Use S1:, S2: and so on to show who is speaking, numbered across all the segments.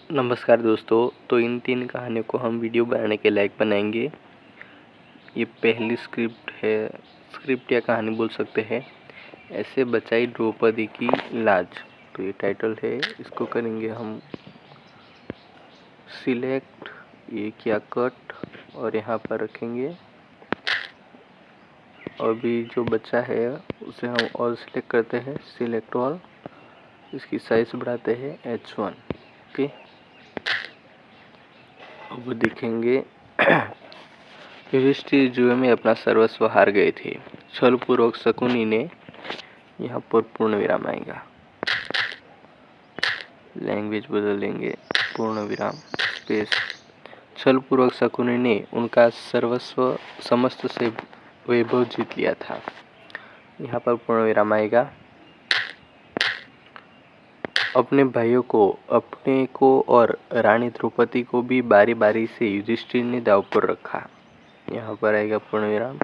S1: नमस्कार दोस्तों। तो इन 3 कहानियों को हम वीडियो बनाने के लायक बनाएंगे। ये पहली स्क्रिप्ट है, स्क्रिप्ट या कहानी बोल सकते हैं। ऐसे बचाई द्रौपदी की लाज। तो ये टाइटल है, इसको करेंगे हम सिलेक्ट, ये किया कट और यहाँ पर रखेंगे। अभी जो बचा है उसे हम ऑल सिलेक्ट करते हैं, सिलेक्ट ऑल। इसकी साइज बढ़ाते हैं H1। ओके, अब देखेंगे। युधिष्ठिर जुए में अपना सर्वस्व हार गए थे। छल पूर्वक शकुनी ने, यहाँ पर पूर्ण विराम आएगा, लैंग्वेज बदल देंगे, पूर्ण विराम स्पेस। छल पूर्वक शकुनी ने उनका सर्वस्व समस्त से वैभव जीत लिया था। यहाँ पर पूर्ण विराम आएगा। अपने भाइयों को, अपने को और रानी द्रौपदी को भी बारी बारी से युधिष्ठिर ने दांव पर रखा। यहाँ पर आएगा पूर्ण विराम।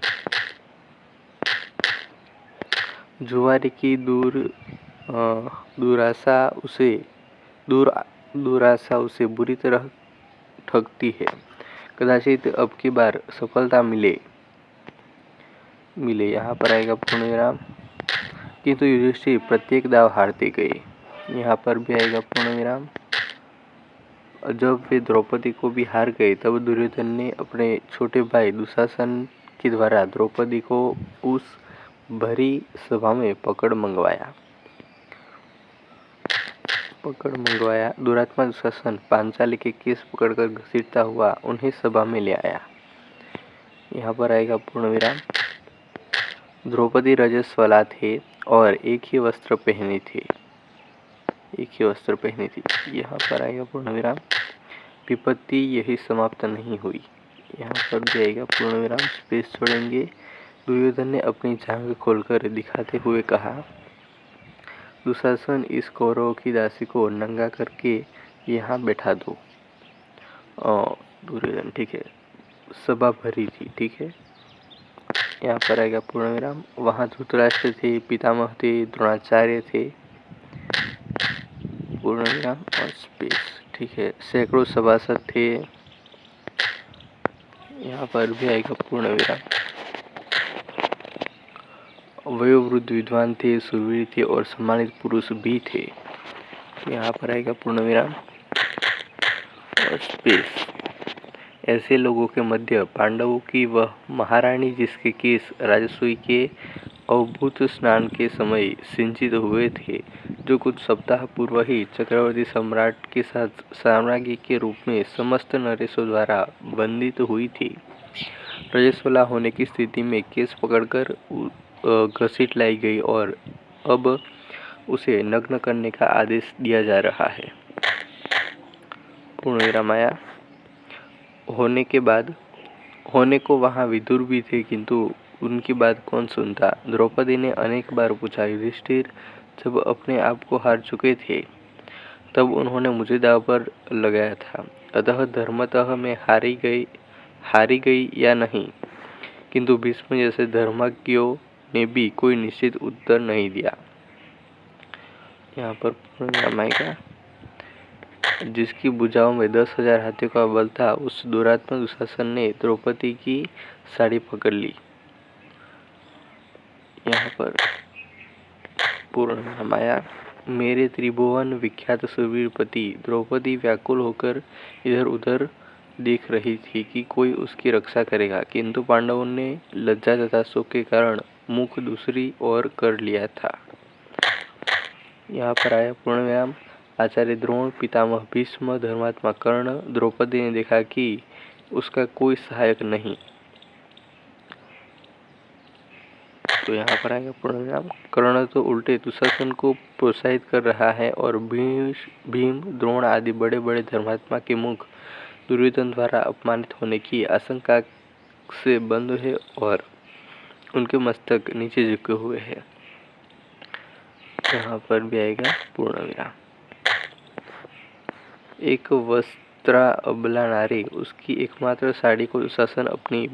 S1: जुआरी की दुराशा उसे बुरी तरह ठगती है। कदाचित अब की बार सफलता मिले। यहाँ पर आएगा पूर्ण विराम। किंतु युधिष्ठिर प्रत्येक दाव हारते गए। यहाँ पर भी आएगा पूर्ण विराम। जब वे द्रौपदी को भी हार गए तब दुर्योधन ने अपने छोटे भाई दुशासन के द्वारा द्रौपदी को उस भरी सभा में पकड़ मंगवाया। दुरात्मा दुशासन पांचाली के केस पकड़कर घसीटता हुआ उन्हें सभा में ले आया। यहाँ पर आएगा पूर्ण विराम। द्रौपदी रजस्वला थे और एक ही वस्त्र पहने थे। यहाँ पर आएगा पूर्ण विराम। विपत्ति यही समाप्त नहीं हुई। यहाँ पर भी आएगा पूर्ण विराम, स्पेस छोड़ेंगे। दुर्योधन ने अपनी जांघ खोलकर दिखाते हुए कहा, दुशासन, इस कौरव की दासी को नंगा करके यहाँ बैठा दो। दुर्योधन, ठीक है, सभा भरी थी, ठीक है। यहाँ पर आएगा पूर्ण विराम। वहाँ धृतराष्ट्र थे, पितामह थे, द्रोणाचार्य थे, पूर्ण विराम और स्पेस, ठीक है। सैकड़ों सभासद थे। यहाँ पर भी आएगा पूर्ण विराम। वयोवृद्ध विद्वान थे, सुरवीर थे और सम्मानित पुरुष भी थे। यहाँ पर आएगा पूर्ण विराम और स्पेस। ऐसे लोगों के मध्य पांडवों की वह महारानी, जिसके केस राजसूय के अवभूत स्नान के समय सिंचित हुए थे, जो कुछ सप्ताह पूर्व ही चक्रवर्ती सम्राट के साथ साम्राज्ञी के रूप में समस्त नरेशों द्वारा वंदित हुई थी, रजस्वला होने की स्थिति में केस पकड़कर घसीट लाई गई और अब उसे नग्न करने का आदेश दिया जा रहा है। पूर्ण विराम आया। होने को वहाँ विदुर भी थे, किंतु उनकी बात कौन सुनता। द्रौपदी ने अनेक बार पूछा, युधिष्ठिर जब अपने आप को हार चुके थे तब उन्होंने मुझे दाव पर लगाया था, अतः धर्मतः मैं हारी गई या नहीं। किंतु भीष्म जैसे धर्मज्ञों ने भी कोई निश्चित उत्तर नहीं दिया। यहाँ पर पूर्ण आएगा। जिसकी भुजाओं में 10,000 हाथियों का बल था, उस दुरात्मा दुशासन ने द्रौपदी की साड़ी पकड़ ली। यहाँ पर पूर्ण आया। मेरे त्रिभुवन विख्यात सुरवीर पति। द्रौपदी व्याकुल होकर इधर उधर देख रही थी कि कोई उसकी रक्षा करेगा, किंतु पांडवों ने लज्जा तथा शोक के कारण मुख दूसरी ओर कर लिया था। यहाँ पर आया पूर्ण विराम। आचार्य द्रोण, पितामह भीष्म, धर्मात्मा कर्ण। द्रौपदी ने देखा कि उसका कोई सहायक नहीं, तो यहाँ पर आएगा पूर्ण विराम। कर्ण तो उल्टे दुशासन को प्रोत्साहित कर रहा है और भीम, द्रोण आदि बड़े बड़े धर्मात्मा के मुख दुर्योधन द्वारा अपमानित होने की आशंका से बंद है और उनके मस्तक नीचे झुके हुए हैं। यहाँ पर भी आएगा पूर्ण विराम। एक वस्त्रा अबला नारी, उसकी एकमात्र साड़ी को दुशासन अपनी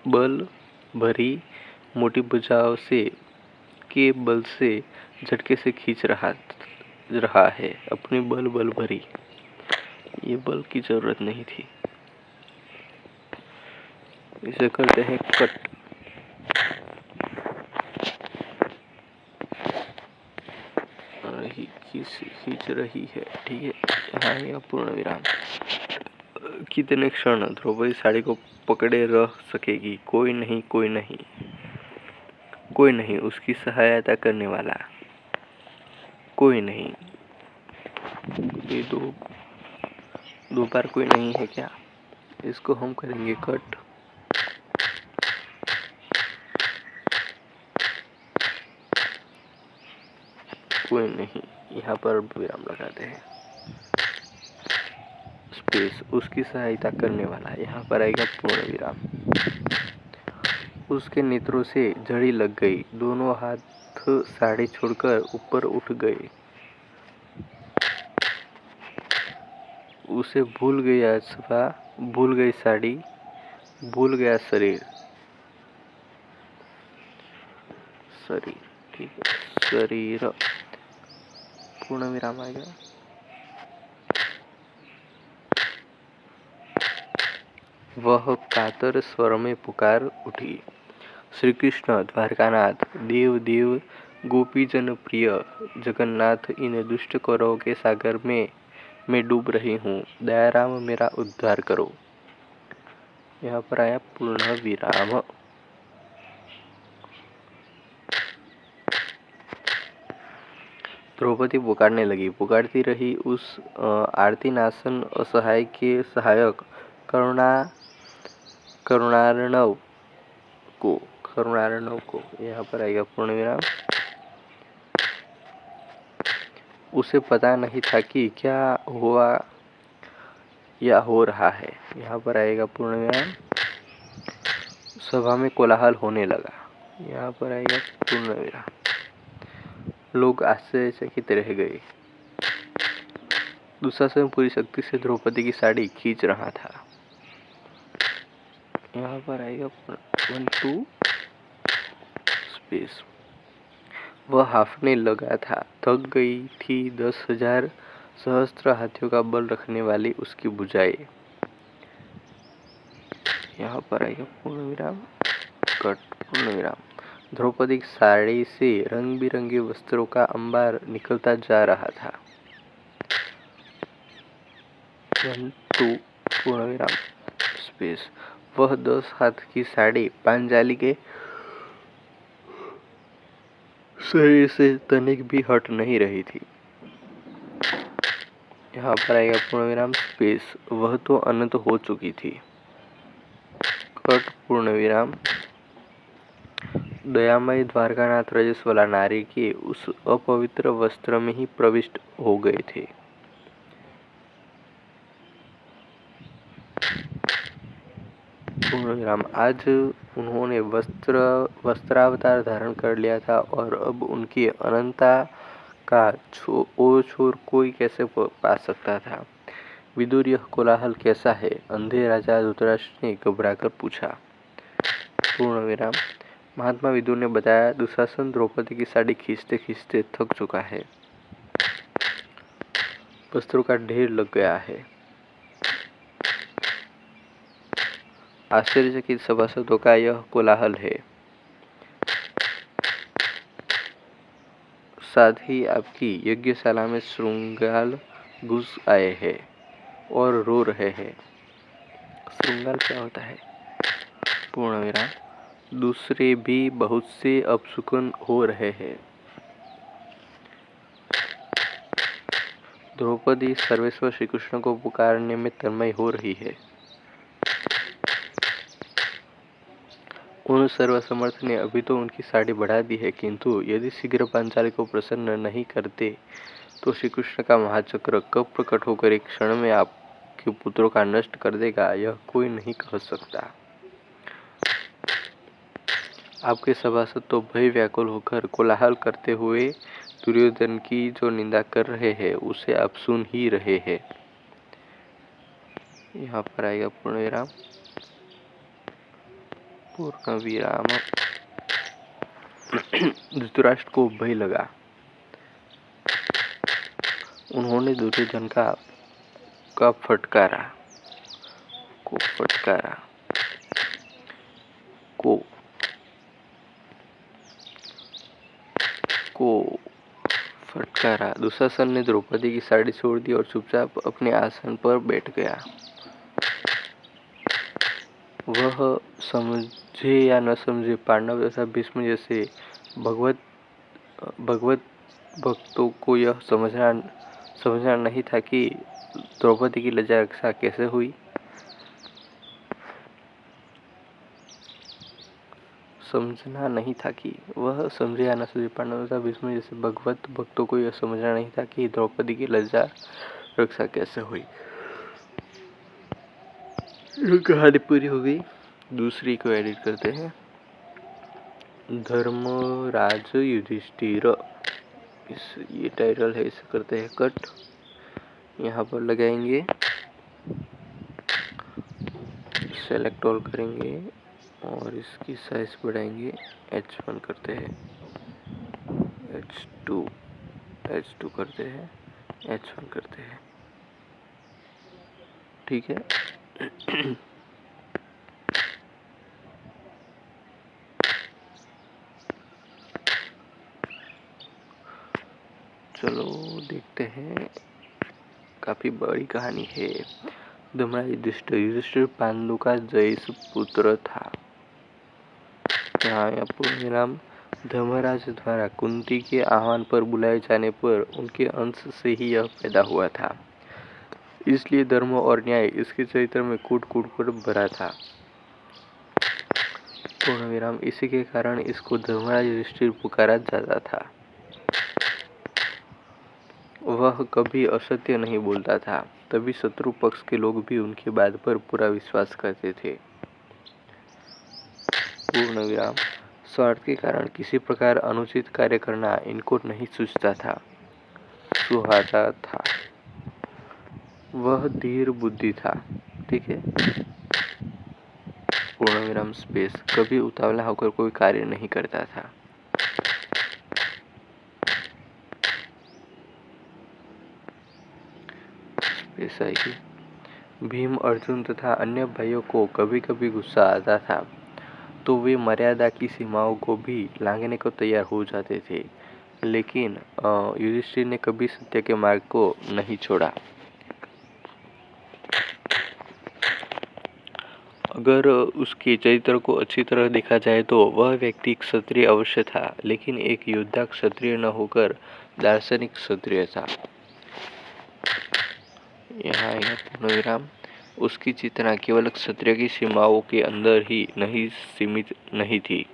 S1: बल भरी मोटी भुजाओं के बल से झटके से खींच रहा है अपनी बल भरी। ये बल की जरूरत नहीं थी। इसे करते हैं कट। खींच रही है, ठीक है। यहाँ यह पूर्ण विराम। कितने क्षण द्रौपदी साड़ी को पकड़े रह सकेगी? कोई नहीं, कोई नहीं, कोई नहीं उसकी सहायता करने वाला, कोई नहीं। ये दो बार कोई नहीं है क्या? इसको हम करेंगे कट। कोई नहीं, यहाँ पर विराम लगाते हैं। स्पेस, उसकी सहायता करने वाला, यहाँ पर आएगा पूर्ण विराम। उसके नेत्रों से झड़ी लग गई, दोनों हाथ साड़ी छोड़कर ऊपर उठ गए। उसे भूल गया सफा, भूल गई साड़ी, भूल गया शरीर। शरीर, ठीक है, शरीर। पूर्ण विराम आ गया। वह कातर स्वर में पुकार उठी, श्री कृष्ण द्वारकानाथ, देव देव गोपी जन प्रिय जगन्नाथ, इन दुष्ट कौरवों के सागर में मैं डूब रही हूँ, दयाराम मेरा उद्धार करो। यहाँ पर आया पूर्ण विराम। द्रौपदी पुकारने लगी, पुकारती रही। उस आरतीनासन असहाय के सहायक करुणार्णव को यहाँ पर आएगा पूर्ण विराम। उसे पता नहीं था कि क्या हुआ या हो रहा है। यहाँ पर आएगा पूर्ण विराम। सभा में कोलाहल होने लगा। यहाँ पर आएगा पूर्ण विराम। लोग आश्चर्यचकित रह गए। दुशासन पूरी शक्ति से द्रौपदी की साड़ी खींच रहा था। यहाँ पर आएगा 1 2 स्पेस। वह हाफने लगा था, थक गई थी 10,000 सहस्त्र हाथियों का बल रखने वाली उसकी भुजाएं। यहाँ पर आएगा पूर्ण विराम, कट, पूर्ण विराम। द्रौपदी की साड़ी से रंग बिरंगे वस्त्रों का अंबार निकलता जा रहा था। 1 2 पूर्ण विराम स्पेस। वह 10 हाथ की साड़ी पांचाली के शरीर से तनिक भी हट नहीं रही थी। यहाँ पर आएगा पूर्ण विराम स्पेस। वह तो अनंत हो चुकी थी। कट, पूर्ण विराम। दयामयी द्वारकानाथ रजस्वला नारी के उस अपवित्र वस्त्र में ही प्रविष्ट हो गए थे। पूर्ण विराम। आज उन्होंने वस्त्रावतार धारण कर लिया था और अब उनकी अनंतता का छोर कोई कैसे पा सकता था। विदुर, यह कोलाहल कैसा है? अंधे राजा धृतराष्ट्र ने घबराकर पूछा। पूर्ण विराम। महात्मा विदुर ने बताया, दुशासन द्रौपदी की साड़ी खींचते खींचते थक चुका है, वस्त्रों का ढेर लग गया है। आश्चर्यचकित सभासदों का यह कोलाहल है। साथ ही आपकी यज्ञशाला में श्रृंगाल घुस आए हैं और रो रहे हैं। श्रृंगाल क्या होता है? पूर्ण विराम। दूसरे भी बहुत से अपशकुन हो रहे हैं। द्रौपदी सर्वेश्वर श्री कृष्ण को पुकारने में तन्मय हो रही है। उन सर्वसमर्थ ने अभी तो उनकी साड़ी बढ़ा दी है, किंतु यदि शीघ्र पांचाली को प्रसन्न नहीं करते तो श्री कृष्ण का महाचक्र कब प्रकट होकर एक क्षण में आपके पुत्रों का नष्ट कर देगा, यह कोई नहीं कह सकता। आपके सभासद तो भय व्याकुल होकर कोलाहल करते हुए दुर्योधन की जो निंदा कर रहे हैं उसे आप सुन ही रहे हैं। यहाँ पर आएगा पूर्ण विराम, पूर्ण विराम। धृतराष्ट्र को भय लगा। उन्होंने दुर्योधन का फटकारा को फटकारा को को फटकारा। दुशासन ने द्रौपदी की साड़ी छोड़ दी और चुपचाप अपने आसन पर बैठ गया। वह समझे या न समझे, पांडव तथा भीष्म जैसे भगवत भक्तों को यह समझना नहीं था कि द्रौपदी की लज्जा रक्षा कैसे हुई। समझना नहीं था कि वह समझे या न समझे, पांडव तथा भीष्म जैसे भगवत भक्तों को यह समझना नहीं था कि द्रौपदी की लज्जा रक्षा कैसे हुई। कहानी पूरी हो गई। दूसरी को एडिट करते हैं। धर्मराज युधिष्ठिर, ये टाइटल है, इसे करते हैं कट। यहाँ पर लगाएंगे, सेलेक्ट ऑल करेंगे और इसकी साइज बढ़ाएंगे। H1 करते हैं, H2 करते हैं, H1 करते हैं। ठीक है। चलो देखते हैं। काफी बड़ी कहानी है। धर्मराज युधिष्ठिर पांडु का जयेश पुत्र था। यहाँ पूर्ण नाम। धर्मराज द्वारा कुंती के आह्वान पर बुलाए जाने पर उनके अंश से ही यह पैदा हुआ था, इसलिए धर्म और न्याय इसके चरित्र में कूट कूट कर भरा था। पूर्ण विराम। इसी के कारण इसको धर्मराज युधिष्ठिर पुकारा जाता था। वह कभी असत्य नहीं बोलता था, तभी शत्रु पक्ष के लोग भी उनकी बात पर पूरा विश्वास करते थे। पूर्ण विराम। स्वार्थ के कारण किसी प्रकार अनुचित कार्य करना इनको नहीं सुहाता था। वह धीर बुद्धि था। ठीक है। पूर्ण विराम स्पेस। कभी उतावला होकर कोई कार्य नहीं करता था। स्पेस आएगी। भीम, अर्जुन तथा अन्य भाइयों को कभी कभी गुस्सा आता था तो वे मर्यादा की सीमाओं को भी लांघने को तैयार हो जाते थे, लेकिन युधिष्ठिर ने कभी सत्य के मार्ग को नहीं छोड़ा। अगर उसके चरित्र को अच्छी तरह देखा जाए तो वह व्यक्ति क्षत्रिय अवश्य था, लेकिन एक योद्धा क्षत्रिय न होकर दार्शनिक क्षत्रिय था। यहाँ पूर्ण विराम। उसकी चेतना केवल क्षत्रिय की सीमाओं के अंदर ही नहीं सीमित नहीं थी,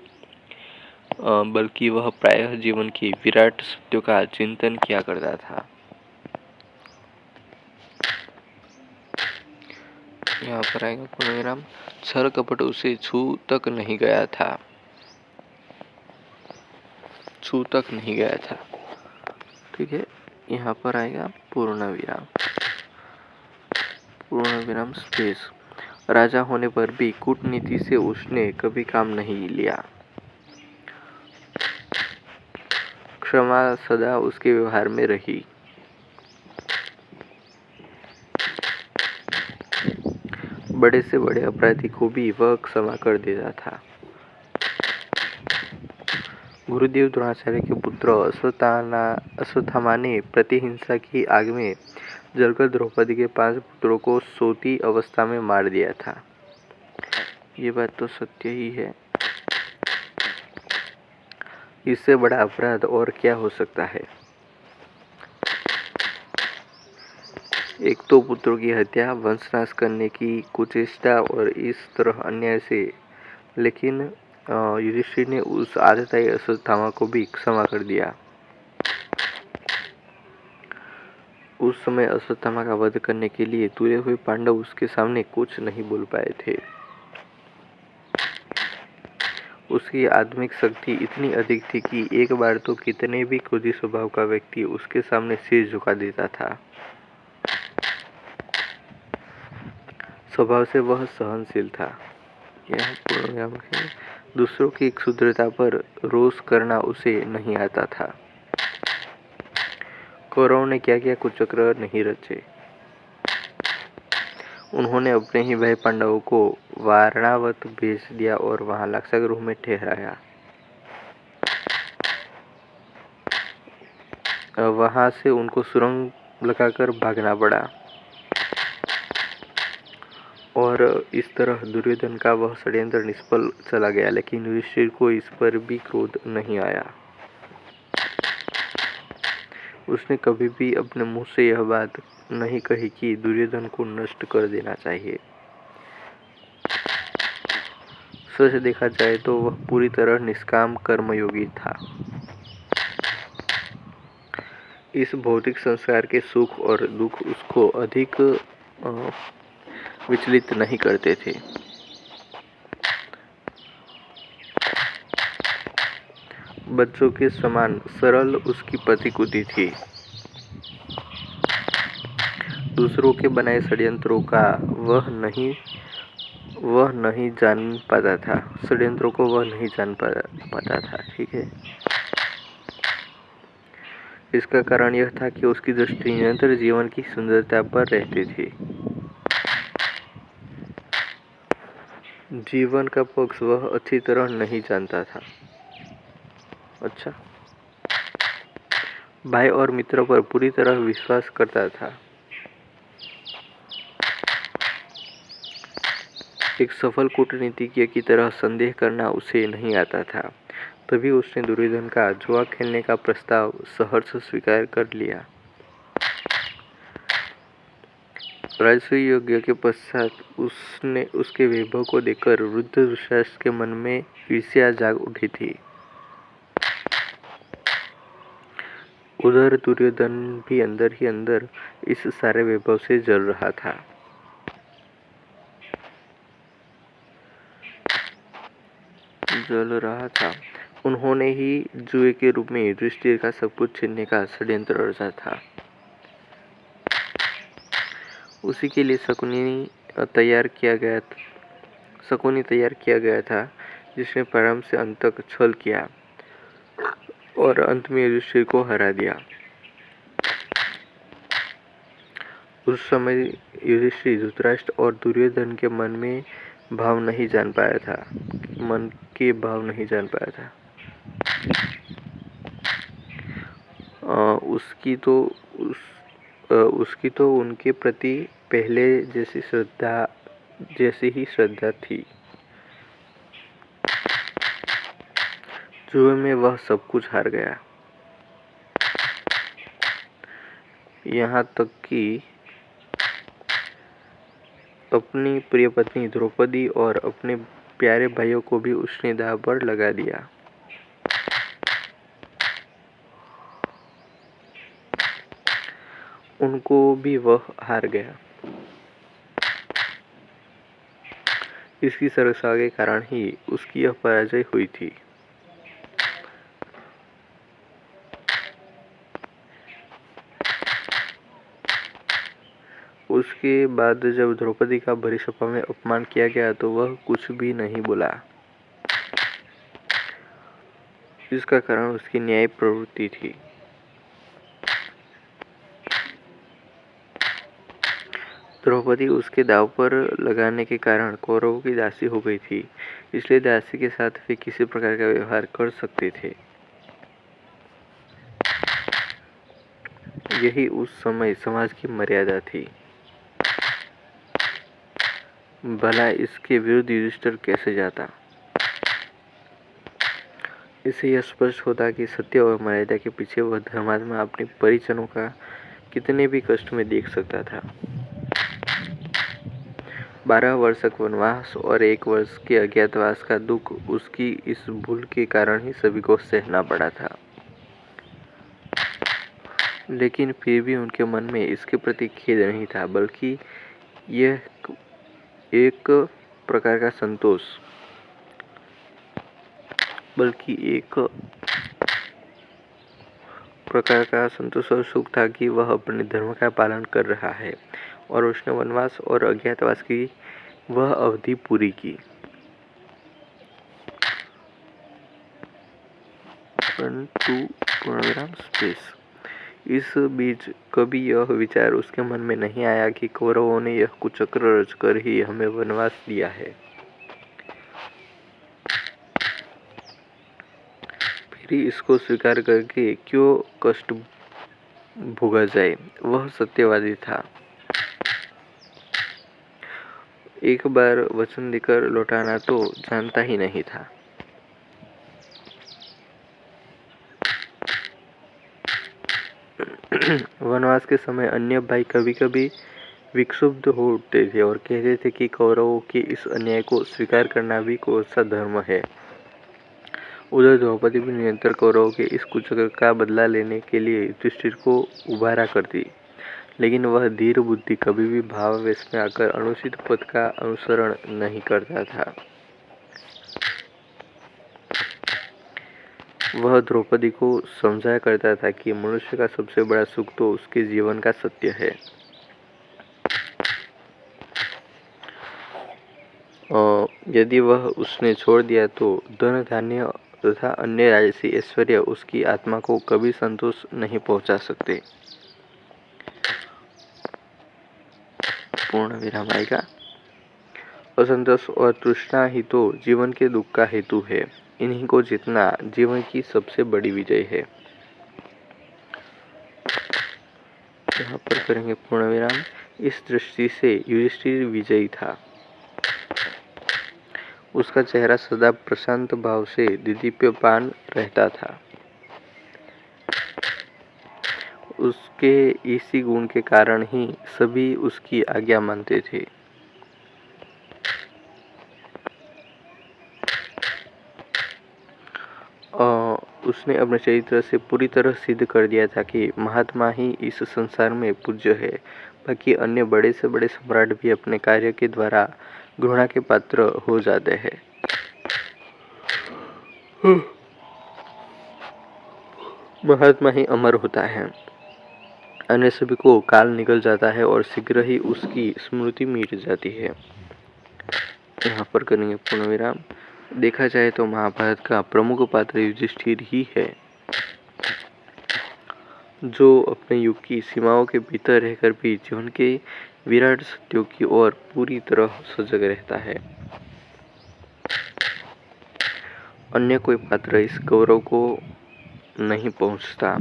S1: बल्कि वह प्रायः जीवन की विराट सत्यों का चिंतन किया करता था। यहाँ पर आएगा पूर्ण विराम। छल कपट उसे छू तक नहीं गया था। ठीक है। यहाँ पर आएगा पूर्ण विराम। पूर्ण विराम स्पेस। राजा होने पर भी कूटनीति से उसने कभी काम नहीं लिया। क्षमा सदा उसके व्यवहार में रही। बड़े से बड़े अपराधी को भी वह क्षमा कर देता था। गुरुदेव द्रोणाचार्य के पुत्र अश्वत्थामा ने प्रतिहिंसा की आग में जलकर द्रौपदी के 5 पुत्रों को सोती अवस्था में मार दिया था। ये बात तो सत्य ही है। इससे बड़ा अपराध और क्या हो सकता है। एक तो पुत्रों की हत्या, वंशनाश करने की कुचेष्टा और इस तरह अन्याय से, लेकिन युधिष्ठिर ने उस आतताई अश्वत्थामा को भी क्षमा कर दिया। उस समय अश्वत्थामा का वध करने के लिए तुले हुए पांडव उसके सामने कुछ नहीं बोल पाए थे। उसकी आत्मिक शक्ति इतनी अधिक थी कि एक बार तो कितने भी क्रोधी स्वभाव का व्यक्ति उसके सामने सिर झुका देता था। स्वभाव से वह सहनशील था। यह पूर्ण है। दूसरों की क्षुद्रता पर रोष करना उसे नहीं आता था। कौरवों ने क्या क्या कुचक्र नहीं रचे। उन्होंने अपने ही भाई पांडवों को वारणावत भेज दिया और वहां लाक्षागृह में ठहराया। वहां से उनको सुरंग लगाकर भागना पड़ा और इस तरह दुर्योधन का वह षड्यंत्र निष्फल चला गया। लेकिन युधिष्ठिर को इस पर भी क्रोध नहीं आया। उसने कभी भी अपने मुंह से यह बात नहीं कही कि दुर्योधन को नष्ट कर देना चाहिए। सच देखा जाए तो वह पूरी तरह निष्काम कर्मयोगी था। इस भौतिक संसार के सुख और दुख उसको अधिक विचलित नहीं करते थे। बच्चों के समान सरल उसकी प्रतिकृति थी। दूसरों के बनाए षड्यंत्रों का वह नहीं जान पाता था। षड्यंत्रों को वह नहीं जान पाता था। ठीक है। इसका कारण यह था कि उसकी दृष्टि निरंतर जीवन की सुंदरता पर रहती थी। जीवन का पक्ष वह अच्छी तरह नहीं जानता था। अच्छा, भाई और मित्रों पर पूरी तरह विश्वास करता था। एक सफल कूटनीतिज्ञ की तरह संदेह करना उसे नहीं आता था। तभी उसने दुर्योधन का जुआ खेलने का प्रस्ताव सहर्ष स्वीकार कर लिया। राजसूय यज्ञ के पश्चात उसने उसके वैभव को देखकर वृद्ध धृतराष्ट्र के मन में ईर्ष्या जाग उठी थी। उधर दुर्योधन भी अंदर ही अंदर इस सारे वैभव से जल रहा था। उन्होंने ही जुए के रूप में युधिष्ठिर का सब कुछ छीनने का षड्यंत्र रचा था। उसी के लिए शकुनी तैयार किया गया था, जिसने प्रारंभ से अंत तक छल किया और अंत में युधिष्ठिर को हरा दिया। उस समय युधिष्ठिर धृतराष्ट्र और दुर्योधन के मन के भाव नहीं जान पाया था। उसकी तो उनके प्रति पहले जैसी ही श्रद्धा थी। जुए में वह सब कुछ हार गया। यहाँ तक कि अपनी प्रिय पत्नी द्रौपदी और अपने प्यारे भाइयों को भी उसने दांव पर लगा दिया। उनको भी वह हार गया। इसकी सरलता के कारण ही उसकी यह पराजय हुई थी। उसके बाद जब द्रौपदी का भरी सभा में अपमान किया गया तो वह कुछ भी नहीं बोला। इसका कारण उसकी न्याय प्रवृत्ति थी। द्रौपदी उसके दांव पर लगाने के कारण कौरवों की दासी हो गई थी, इसलिए दासी के साथ वे किसी प्रकार का व्यवहार कर सकते थे। यही उस समय समाज की मर्यादा थी। भला इसके विरुद्ध युधिष्ठिर कैसे जाता? इससे यह स्पष्ट होता कि सत्य और मर्यादा के पीछे वह धर्मात्मा अपने परिजनों का कितने भी कष्ट में देख सकता था। 12 वर्ष का वनवास और 1 वर्ष के अज्ञातवास का दुख उसकी इस भूल के कारण ही सभी को सहना पड़ा था। लेकिन फिर भी उनके मन में इसके प्रति खेद नहीं था, बल्कि यह एक प्रकार का संतोष और सुख था कि वह अपने धर्म का पालन कर रहा है और उसने वनवास और अज्ञातवास की वह अवधि पूरी की। इस बीच कभी यह विचार उसके मन में नहीं आया कि कौरवों ने यह कुचक्र रचकर ही हमें वनवास दिया है, फिर इसको स्वीकार करके क्यों कष्ट भोगा जाए। वह सत्यवादी था। एक बार वचन देकर लौटाना तो जानता ही नहीं था। वनवास के समय अन्य भाई कभी कभी विक्षुब्ध हो उठते थे और कहते थे कि कौरवों के इस अन्याय को स्वीकार करना भी कौन सा धर्म है। उधर द्रौपदी भी निरंतर कौरवों के इस कुचक्र का बदला लेने के लिए युधिष्ठिर को उभारा करती, लेकिन वह धीर बुद्धि कभी भी भावावेश में आकर अनुचित पथ का अनुसरण नहीं करता था। वह द्रौपदी को समझाया करता था कि मनुष्य का सबसे बड़ा सुख तो उसके जीवन का सत्य है। यदि वह उसने छोड़ दिया तो धन धान्य तथा अन्य राजसी ऐश्वर्य उसकी आत्मा को कभी संतोष नहीं पहुंचा सकते। पूर्ण विराम आएगा। असंतोष और तृष्णा ही तो जीवन के दुख का हेतु है। इन्हीं को जीतना जीवन की सबसे बड़ी विजय है। यहाँ पर करेंगे पूर्ण विराम। इस दृष्टि से युधिष्ठिर विजयी था। उसका चेहरा सदा प्रशांत भाव से दीप्यमान रहता था। उसके इसी गुण के कारण ही सभी उसकी आज्ञा मानते थे। उसने अपने चरित्र से पूरी तरह सिद्ध कर दिया था कि महात्मा ही इस संसार में पूज्य है। बाकी अन्य बड़े से बड़े सम्राट भी अपने कार्य के द्वारा घृणा के पात्र हो जाते हैं। महात्मा ही अमर होता है। अन्य सभी को काल निकल जाता है और शीघ्र ही उसकी स्मृति मिट जाती है। यहाँ पर करेंगे पूर्ण विराम। देखा जाए तो महाभारत का प्रमुख पात्र युधिष्ठिर ही है, जो अपने युग की सीमाओं के भीतर रहकर भी जीवन के विराट सत्यों की ओर पूरी तरह सजग रहता है। अन्य कोई पात्र इस गौरव को नहीं पहुंचता।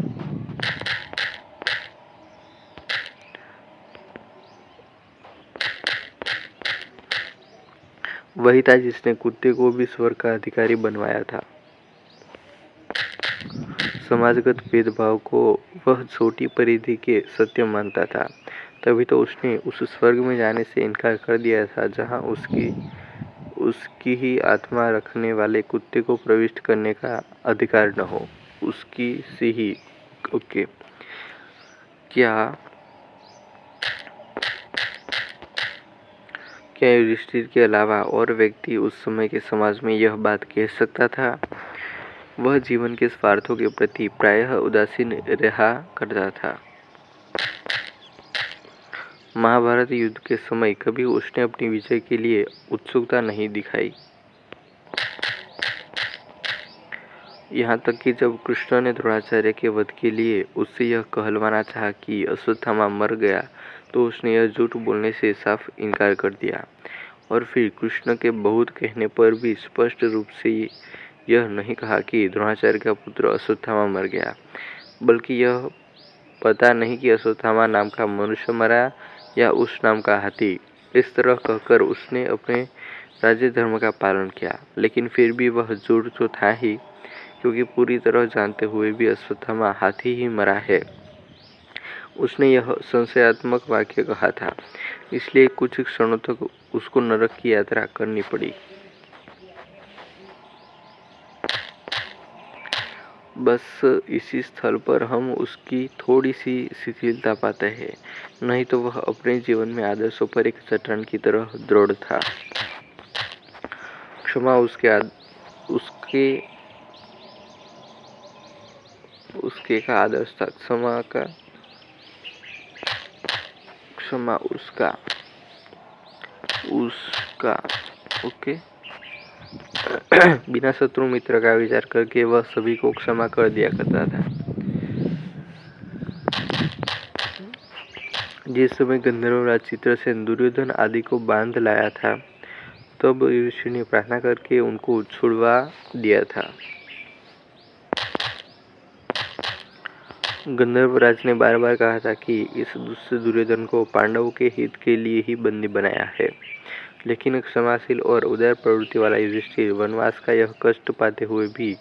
S1: वही था जिसने कुत्ते को भी स्वर्ग का अधिकारी बनवाया था। समाजगत भेदभाव को वह छोटी परिधि के सत्य मानता था, तभी तो उसने उस स्वर्ग में जाने से इनकार कर दिया था जहां उसकी ही आत्मा रखने वाले कुत्ते को प्रविष्ट करने का अधिकार न हो। उसकी सी ही ओके। क्या युधिष्ठिर के अलावा और व्यक्ति उस समय के समाज में यह बात कह सकता था? वह जीवन के स्वार्थों के प्रति प्रायः उदासीन रहा करता था। महाभारत युद्ध के समय कभी उसने अपनी विजय के लिए उत्सुकता नहीं दिखाई। यहाँ तक कि जब कृष्ण ने द्रोणाचार्य के वध के लिए उससे यह कहलवाना चाहा कि अश्वत्थामा मर गया, तो उसने यह झूठ बोलने से साफ इनकार कर दिया। और फिर कृष्ण के बहुत कहने पर भी स्पष्ट रूप से यह नहीं कहा कि द्रोणाचार्य का पुत्र अश्वत्थामा मर गया, बल्कि यह पता नहीं कि अश्वत्थामा नाम का मनुष्य मरा या उस नाम का हाथी। इस तरह कहकर उसने अपने राज्य धर्म का पालन किया, लेकिन फिर भी वह झूठ तो था ही, क्योंकि पूरी तरह जानते हुए भी अश्वत्थामा हाथी ही मरा है। उसने यह संशयात्मक वाक्य कहा था, इसलिए कुछ क्षणों तक उसको नरक की यात्रा करनी पड़ी। बस इसी स्थल पर हम उसकी थोड़ी सी शिथिलता पाते हैं, नहीं तो वह अपने जीवन में आदर्शों पर एक चट्टान की तरह दृढ़ था। क्षमा उसके का आदर्श था। क्षमा उसका ओके। बिना शत्रु मित्र का विचार करके वह सभी को क्षमा कर दिया करता था। जिस समय गंधर्वराज चित्रसेन दुर्योधन आदि को बांध लाया था, तब युधिष्ठिर ने प्रार्थना करके उनको छुड़वा दिया था। गंधर्वराज ने बार बार कहा था कि इस दुष्ट दुर्योधन को पांडवों के हित के लिए ही बंदी बनाया है, लेकिन क्षमाशील और उदार प्रवृत्ति वाला युधिष्ठिर वनवास का यह कष्ट पाते हुए भी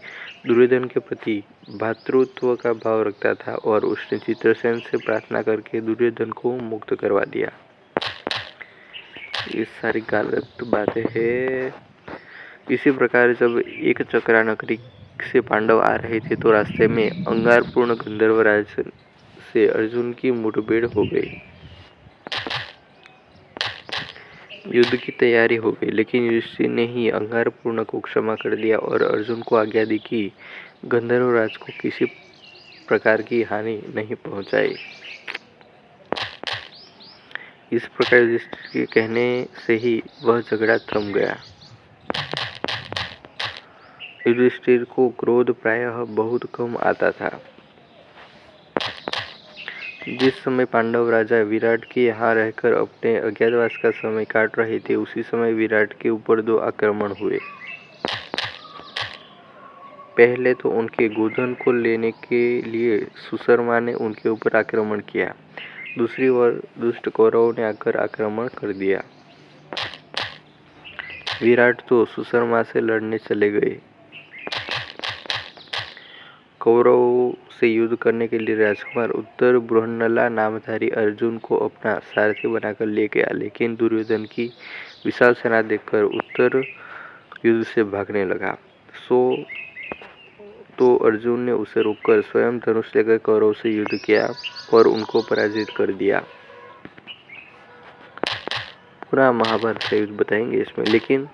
S1: दुर्योधन के प्रति भातृत्व का भाव रखता था और उसने चित्रसेन से प्रार्थना करके दुर्योधन को मुक्त करवा दिया। ये सारी गलत बातें हैं। इसी प्रकार जब एक चक्रा नगरी से पांडव आ रहे थे तो रास्ते में अंगारपूर्ण गंधर्वराज से अर्जुन की मुठभेड़ हो गई। युद्ध की तैयारी हो गई, लेकिन युधिष्ठिर ने ही अंगारपूर्ण को क्षमा कर दिया और अर्जुन को आज्ञा दी कि गंधर्वराज को किसी प्रकार की हानि नहीं पहुंचाई। इस प्रकार युधिष्ठिर के कहने से ही वह झगड़ा थम गया। युधिष्ठिर को क्रोध प्रायः बहुत कम आता था। जिस समय पांडव राजा विराट के यहाँ रहकर अपने अज्ञातवास का समय काट रहे थे, उसी समय विराट के ऊपर 2 आक्रमण हुए। पहले तो उनके गोधन को लेने के लिए सुशर्मा ने उनके ऊपर आक्रमण किया। दूसरी ओर दुष्ट कौरवों ने आकर आक्रमण कर दिया। विराट तो सुशर्मा से लड़ने चले गए। कौरवों से युद्ध करने के लिए राजकुमार उत्तर बृहन्नला नामधारी अर्जुन को अपना सारथी बनाकर ले गया, लेकिन दुर्योधन की विशाल सेना देखकर उत्तर युद्ध से भागने लगा। तो अर्जुन ने उसे रोककर स्वयं धनुष लेकर कौरवों से युद्ध किया और उनको पराजित कर दिया। पूरा महाभारत का युद्ध बताएंगे इसमें, लेकिन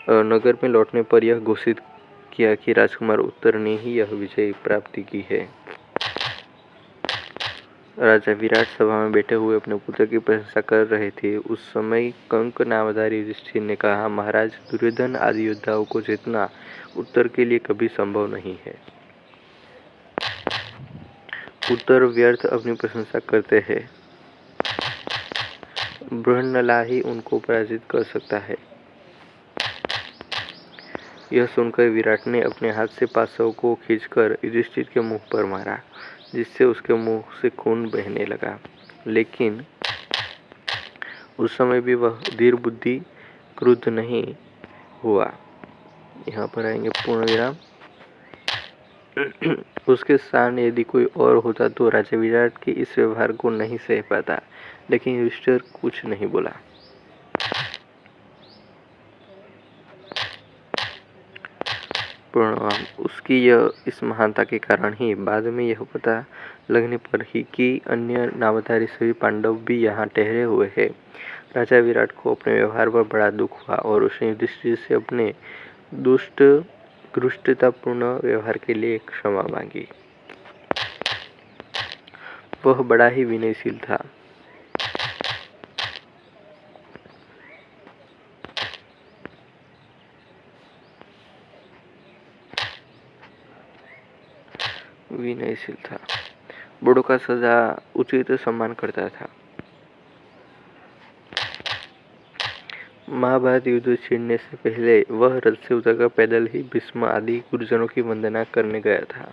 S1: नगर में लौटने पर यह घोषित किया कि राजकुमार उत्तर ने ही यह विजय प्राप्ति की है। राजा विराट सभा में बैठे हुए अपने पुत्र की प्रशंसा कर रहे थे। उस समय कंक नामधारी युधिष्ठिर ने कहा, महाराज, दुर्योधन आदि योद्धाओं को जीतना उत्तर के लिए कभी संभव नहीं है। उत्तर व्यर्थ अपनी प्रशंसा करते हैं। बृहन्नला ही उनको पराजित कर सकता है। यह सुनकर विराट ने अपने हाथ से पाशव को खींचकर युधिष्ठिर के मुंह पर मारा, जिससे उसके मुंह से खून बहने लगा। लेकिन उस समय भी वह धीर बुद्धि क्रुद्ध नहीं हुआ। यहाँ पर आएंगे पूर्ण विराम। उसके स्थान यदि कोई और होता तो राजा विराट के इस व्यवहार को नहीं सह पाता, लेकिन युधिष्ठिर कुछ नहीं बोला। उसकी इस महानता के कारण ही बाद में यह पता लगने पर ही कि अन्य नामधारी सभी पांडव भी यहाँ ठहरे हुए हैं। राजा विराट को अपने व्यवहार पर बड़ा दुख हुआ और उसने युधिष्ठिर से अपने दुष्टतापूर्ण व्यवहार के लिए क्षमा मांगी। वह बड़ा ही विनयशील था। बड़ों का सदा उचित सम्मान करता था। महाभारत युद्ध छिड़ने से पहले वह रथ से उतरकर पैदल ही भीष्म आदि गुरुजनों की वंदना करने गया था।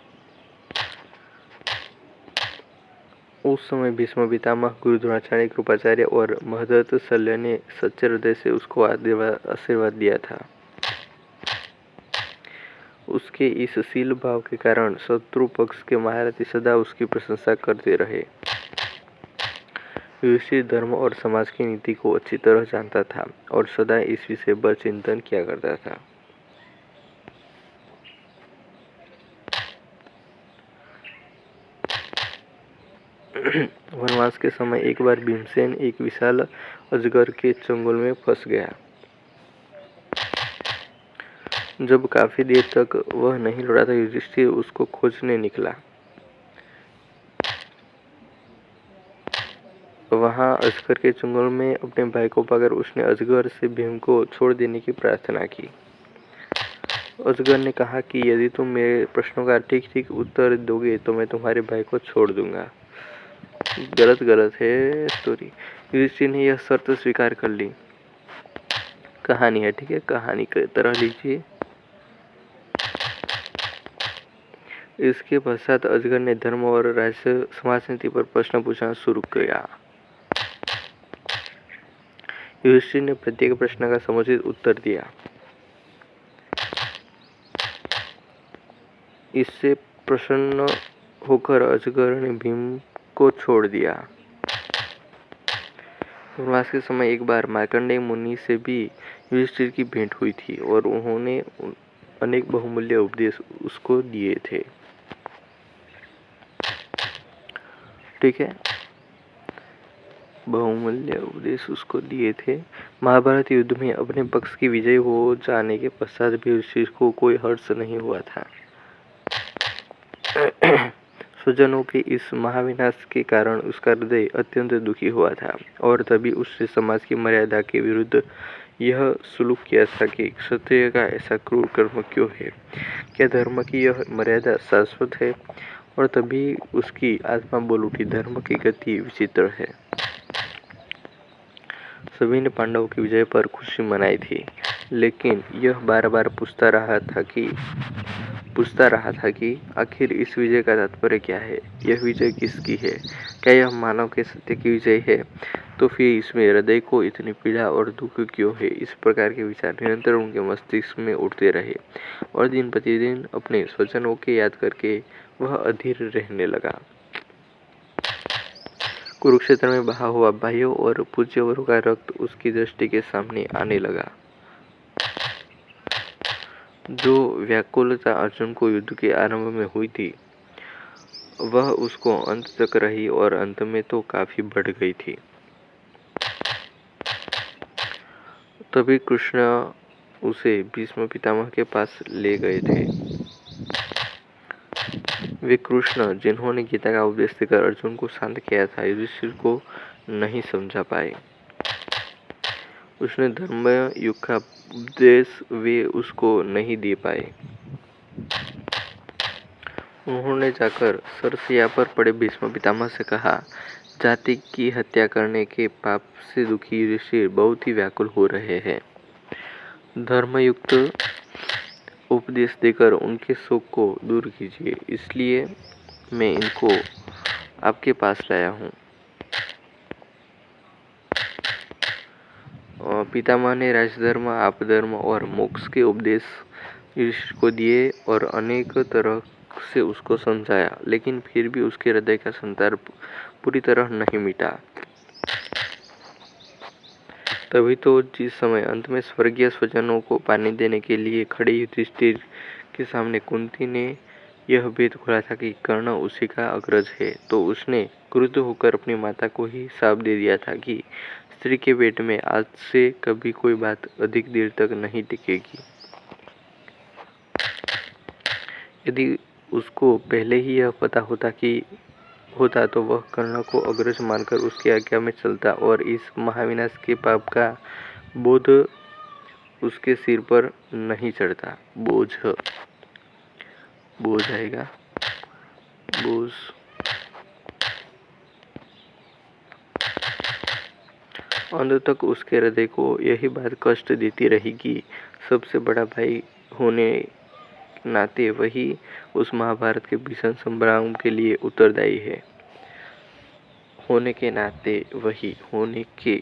S1: उस समय भीष्म पितामह, गुरु द्रोणाचार्य, कृपाचार्य और महदत्त शल्य ने सच्चे हृदय से उसको आशीर्वाद दिया था। उसके इस शील भाव के कारण शत्रु पक्ष के महारथी सदा उसकी प्रशंसा करते रहे। युधिष्ठिर धर्म और समाज की नीति को अच्छी तरह जानता था और सदा इस विषय पर चिंतन किया करता था। वनवास के समय एक बार भीमसेन एक विशाल अजगर के चंगुल में फंस गया। जब काफी देर तक वह नहीं लौटा तो युधिष्ठिर उसको खोजने निकला। वहां अजगर के चंगुल में अपने भाई को पाकर उसने अजगर से भीम को छोड़ देने की प्रार्थना की। अजगर ने कहा कि यदि तुम मेरे प्रश्नों का ठीक ठीक उत्तर दोगे तो मैं तुम्हारे भाई को छोड़ दूंगा। गलत है स्टोरी। युधिष्ठिर ने यह शर्त स्वीकार कर ली। कहानी है, ठीक है, कहानी की तरह लीजिए। इसके पश्चात अजगर ने धर्म और राज्य समाज नीति पर प्रश्न पूछना शुरू किया। युधिष्ठिर ने प्रत्येक प्रश्न का समुचित उत्तर दिया। इससे प्रसन्न होकर अजगर ने भीम को छोड़ दिया। वनवास के समय एक बार मार्कंडेय मुनि से भी युधिष्ठिर की भेंट हुई थी और उन्होंने अनेक बहुमूल्य उपदेश उसको दिए थे। ठीक है, बहुमूल्य उपदेश उसको दिए थे। महाभारत युद्ध में अपने पक्ष की विजय हो जाने के पश्चात भी युधिष्ठिर को कोई हर्ष नहीं हुआ था। स्वजनों के इस महाविनाश के कारण उसका हृदय अत्यंत दुखी हुआ था और तभी उसने समाज की मर्यादा के विरुद्ध यह सुलूक किया था कि क्षत्रिय का ऐसा क्रूर कर्म क्यों है, क्या धर्म की यह मर्यादा शाश्वत है। और तभी उसकी आत्मा बोल उठी, धर्म की गति विचित्र है। सभी ने पांडवों की विजय पर खुशी मनाई थी, लेकिन यह बार बार पूछता रहा था कि आखिर इस विजय का तात्पर्य क्या है, यह विजय किसकी है, क्या यह मानव के सत्य की विजय है, तो फिर इसमें हृदय को इतनी पीड़ा और दुख क्यों है। इस प्रकार के विचार निरंतर उनके मस्तिष्क में उठते रहे और दिन प्रतिदिन अपने स्वजनों के याद करके वह अधीर रहने लगा। कुरुक्षेत्र में बहा हुआ भाइयों और पूज्यवरों का रक्त उसकी दृष्टि के सामने आने लगा। जो व्याकुलता अर्जुन को युद्ध के आरंभ में हुई थी, वह उसको अंत तक रही और अंत में तो काफी बढ़ गई थी। तभी कृष्ण उसे भीष्म पितामह के पास ले गए थे। वे कृष्ण जिन्होंने गीता का उपदेश देकर अर्जुन को शांत किया था, युधिष्ठिर को नहीं समझा पाए। उसने धर्म युग का उपदेश वे उसको नहीं दे पाए। उन्होंने जाकर सरसैया पर पड़े भीष्म पितामह से कहा, जाति की हत्या करने के पाप से दुखी युधिष्ठिर बहुत ही व्याकुल हो रहे हैं। धर्मयुक्त उपदेश देकर उनके शोक को दूर कीजिए, इसलिए मैं इनको आपके पास लाया हूँ। पितामह ने राजधर्म, आपधर्म और मोक्ष के उपदेश युधिष्ठिर को दिए और अनेक तरह से उसको समझाया, लेकिन फिर भी उसके हृदय का संताप पूरी तरह नहीं मिटा। तभी तो जिस समय अंत में स्वर्गीय स्वजनों को पानी देने के लिए खड़े युधिष्ठिर के सामने कुंती ने यह भेद खोला था कि कर्ण उसी का अग्रज है, तो उसने क्रुद्ध होकर अपनी माता को ही शाप दे दिया था कि स्त्री के पेट में आज से कभी कोई बात अधिक देर तक नहीं टिकेगी। यदि उसको पहले ही यह पता होता तो वह कर्ण को अग्रज मानकर उसकी आज्ञा में चलता और इस महाविनाश के पाप का बोझ उसके सिर पर नहीं चढ़ता। बोझ आएगा, बोझ। अंत तक उसके हृदय को यही बात कष्ट देती रही कि सबसे बड़ा भाई होने नाते वही उस महाभारत के भीषण संग्राम के लिए उत्तरदायी है। होने के नाते वही होने के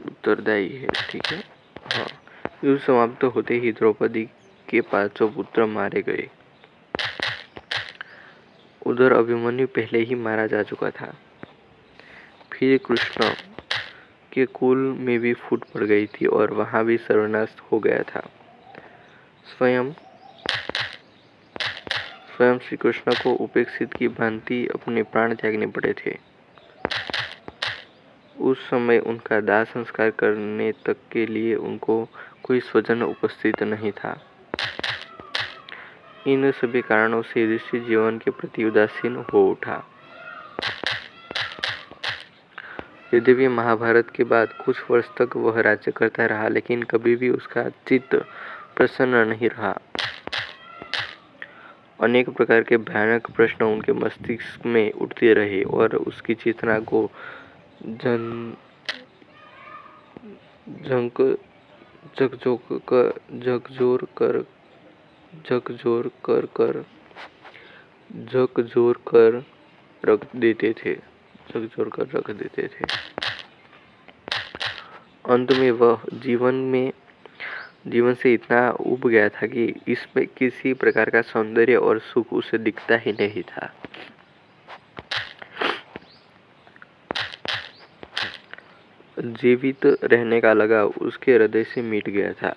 S1: उत्तरदायी है। ठीक है, हाँ। युद्ध समाप्त होते ही द्रौपदी के 5 पुत्र मारे गए। उधर अभिमन्यु पहले ही मारा जा चुका था। फिर कृष्ण के कुल में भी फूट पड़ गई थी और वहां भी सर्वनाश हो गया था। स्वयं श्री कृष्ण को उपेक्षित की भांति अपने प्राण त्यागने पड़े थे। उस समय उनका दाह संस्कार करने तक के लिए उनको कोई स्वजन उपस्थित नहीं था। इन सभी कारणों से युधिष्ठिर जीवन के प्रति उदासीन हो उठा। यद्यपि महाभारत के बाद कुछ वर्ष तक वह राज्य करता रहा, लेकिन कभी भी उसका चित्त प्रसन्न नहीं रहा। अनेक प्रकार के भयानक प्रश्न उनके मस्तिष्क में उठते रहे और उसकी चेतना को झकझोर कर रख देते थे। अंत में वह जीवन से इतना उब गया था कि इसमें किसी प्रकार का सौंदर्य और सुख उसे दिखता ही नहीं था। जीवित रहने का लगाव उसके हृदय से मिट गया था।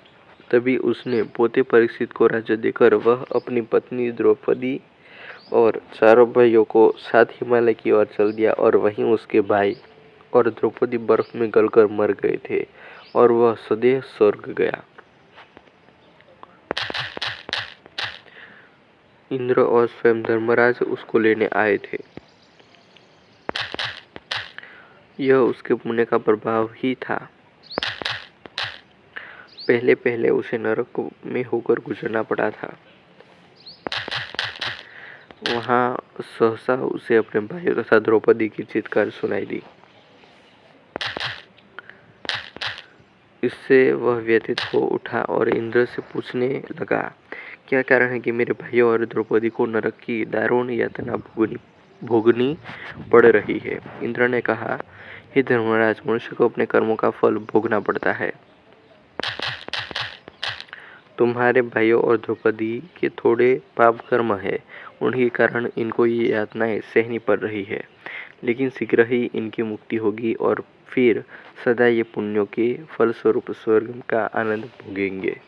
S1: तभी उसने पोते परीक्षित को राज्य देकर वह अपनी पत्नी द्रौपदी और चारों भाइयों को साथ हिमालय की ओर चल दिया और वहीं उसके भाई और द्रौपदी बर्फ में गलकर मर गए थे और वह सदैव स्वर्ग गया। इंद्र और स्वयं धर्मराज उसको लेने आए थे। यह उसके पुण्य का प्रभाव ही था। पहले पहले उसे नरक में होकर गुजरना पड़ा था। वहां सहसा उसे अपने भाइयों तथा द्रौपदी की चित्कार सुनाई दी। इससे वह व्यथित हो उठा और इंद्र से पूछने लगा, क्या कारण है कि मेरे भाइयों और द्रौपदी को नरक की दारुण यातना भोगनी पड़ रही है। इंद्र ने कहा, हे धर्मराज, मनुष्य को अपने कर्मों का फल भोगना पड़ता है। तुम्हारे भाइयों और द्रौपदी के थोड़े पाप कर्म है, उन्हीं के कारण इनको ये यातनाएं सहनी पड़ रही है, लेकिन शीघ्र ही इनकी मुक्ति होगी और फिर सदा ये पुण्यों के फलस्वरूप स्वर्ग का आनंद भोगेंगे।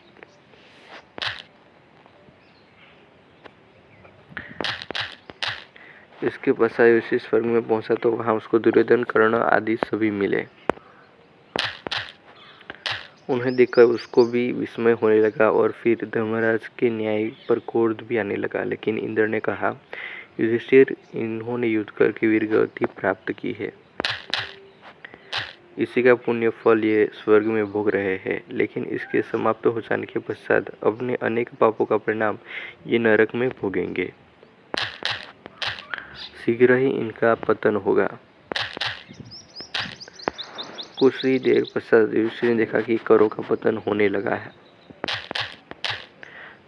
S1: इसके पश्चात युधिष्ठिर स्वर्ग में पहुंचा तो वहां उसको दुर्योधन, कर्ण आदि सभी मिले। उन्हें देखकर उसको भी विस्मय होने लगा और फिर धर्मराज के न्याय पर क्रोध भी आने लगा। लेकिन इंद्र ने कहा, युधिष्ठिर, इन्होंने युद्ध करके वीरगति प्राप्त की है, इसी का पुण्य फल ये स्वर्ग में भोग रहे हैं, लेकिन इसके समाप्त हो जाने के पश्चात अपने अनेक पापों का परिणाम ये नरक में भोगेंगे। शीघ्र ही इनका पतन होगा। कुछ ही देर पश्चात युधिष्ठिर ने देखा कि करों का पतन होने लगा है।